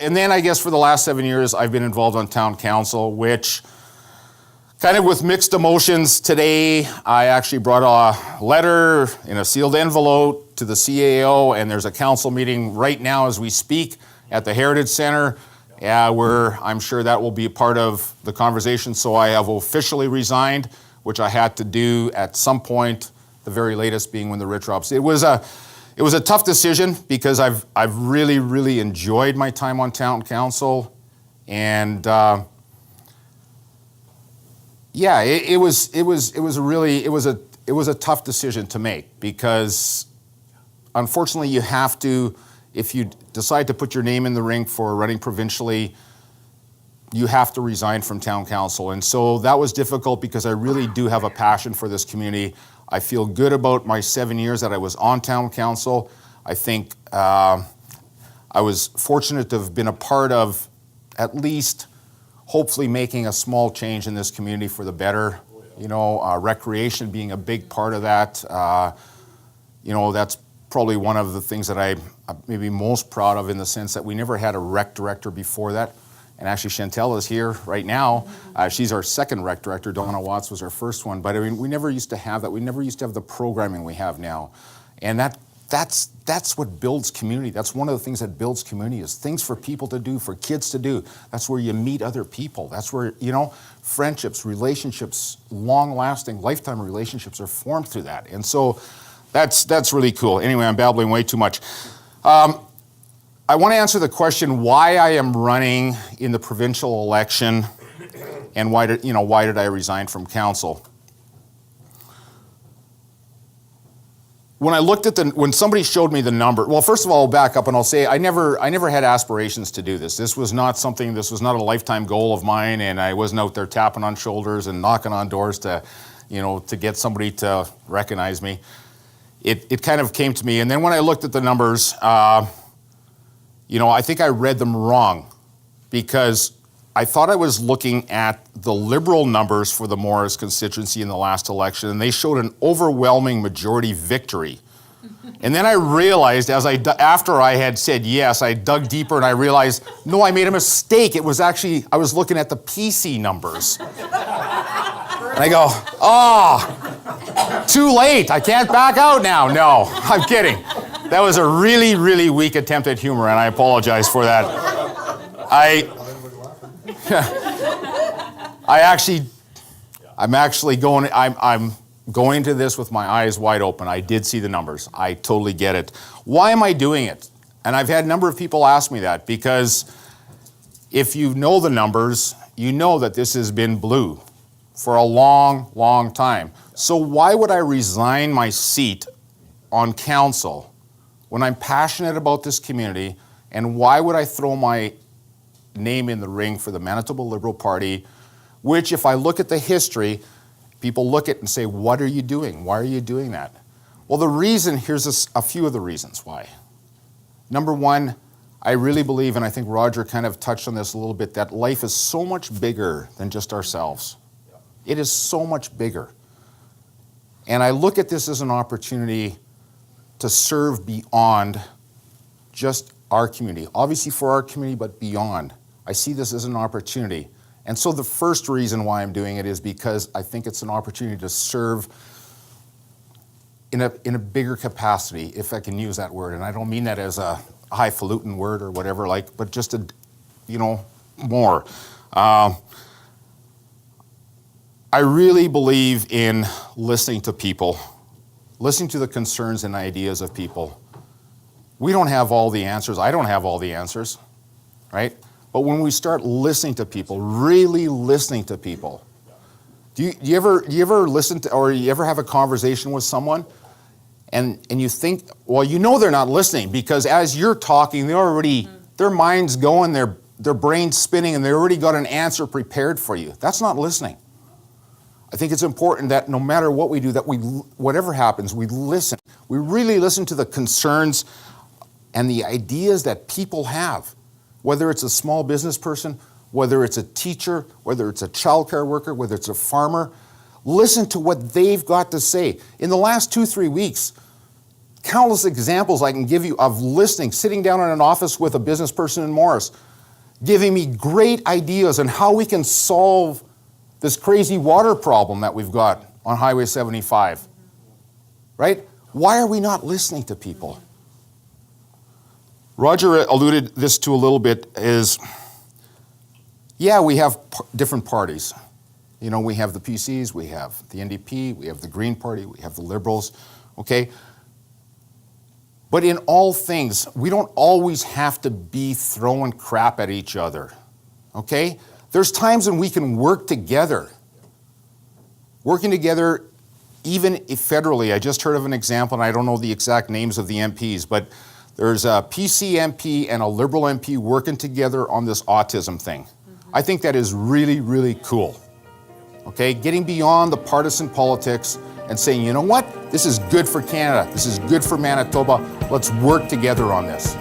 and then I guess for the last 7 years, I've been involved on town council, which kind of with mixed emotions. Today, I actually brought a letter in a sealed envelope to the CAO, and there's a council meeting right now as we speak at the Heritage Center, where I'm sure that will be a part of the conversation. So I have officially resigned, which I had to do at some point, the very latest being when the writ drops. It was a tough decision because I've really, really enjoyed my time on town council, and it was a tough decision to make, because unfortunately you have to, if you decide to put your name in the ring for running provincially, you have to resign from town council. And so that was difficult because I really do have a passion for this community. I feel good about my 7 years that I was on town council. I think I was fortunate to have been a part of at least hopefully making a small change in this community for the better. Recreation being a big part of that. That's probably one of the things that I'm maybe most proud of, in the sense that we never had a rec director before that. And actually Chantel is here right now. She's our second rec director. Donna Watts was our first one. But I mean, we never used to have that. We never used to have the programming we have now. And that's what builds community. That's one of the things that builds community, is things for people to do, for kids to do. That's where you meet other people. That's where, friendships, relationships, long-lasting, lifetime relationships are formed through that. And so that's really cool. Anyway, I'm babbling way too much. I want to answer the question why I am running in the provincial election, and why did I resign from council. When I looked at when somebody showed me the number, well, first of all, I'll back up and I'll say I never had aspirations to do this. This was not a lifetime goal of mine, and I wasn't out there tapping on shoulders and knocking on doors to get somebody to recognize me. It kind of came to me, and then when I looked at the numbers, I think I read them wrong, because I thought I was looking at the Liberal numbers for the Morris constituency in the last election, and they showed an overwhelming majority victory. And then I realized, after I had said yes, I dug deeper and I realized, no, I made a mistake. It was actually, I was looking at the PC numbers. And I go, too late. I can't back out now. No, I'm kidding. That was a really, really weak attempt at humor, and I apologize for that. I'm going to this with my eyes wide open. I did see the numbers. I totally get it. Why am I doing it? And I've had a number of people ask me that, because if you know the numbers, you know that this has been blue for a long, long time. So why would I resign my seat on council when I'm passionate about this community, and why would I throw my name in the ring for the Manitoba Liberal Party, which, if I look at the history, people look at and say, what are you doing? Why are you doing that? Well, here's a few of the reasons why. Number one, I really believe, and I think Roger kind of touched on this a little bit, that life is so much bigger than just ourselves. It is so much bigger. And I look at this as an opportunity to serve beyond just our community. Obviously for our community, but beyond. I see this as an opportunity. And so the first reason why I'm doing it is because I think it's an opportunity to serve in a bigger capacity, if I can use that word. And I don't mean that as a highfalutin word or whatever, but just more. I really believe in listening to people, listening to the concerns and ideas of people. We don't have all the answers. I don't have all the answers, right? But when we start listening to people, really listening to people, do you ever listen to, or you ever have a conversation with someone and you think, well, they're not listening, because as you're talking, their mind's going, their brain's spinning, and they already got an answer prepared for you. That's not listening. I think it's important that no matter what we do, that whatever happens, we listen. We really listen to the concerns and the ideas that people have, whether it's a small business person, whether it's a teacher, whether it's a childcare worker, whether it's a farmer. Listen to what they've got to say. In the last 2-3 weeks, countless examples I can give you of listening, sitting down in an office with a business person in Morris, giving me great ideas on how we can solve this crazy water problem that we've got on Highway 75, right? Why are we not listening to people? Roger alluded this to a little bit is, yeah, we have different parties. You know, we have the PCs, we have the NDP, we have the Green Party, we have the Liberals, okay? But in all things, we don't always have to be throwing crap at each other, okay? There's times when we can work together. Working together, even if federally. I just heard of an example, and I don't know the exact names of the MPs, but there's a PC MP and a Liberal MP working together on this autism thing. I think that is really, really cool. Okay, getting beyond the partisan politics and saying, you know what, this is good for Canada, this is good for Manitoba, let's work together on this.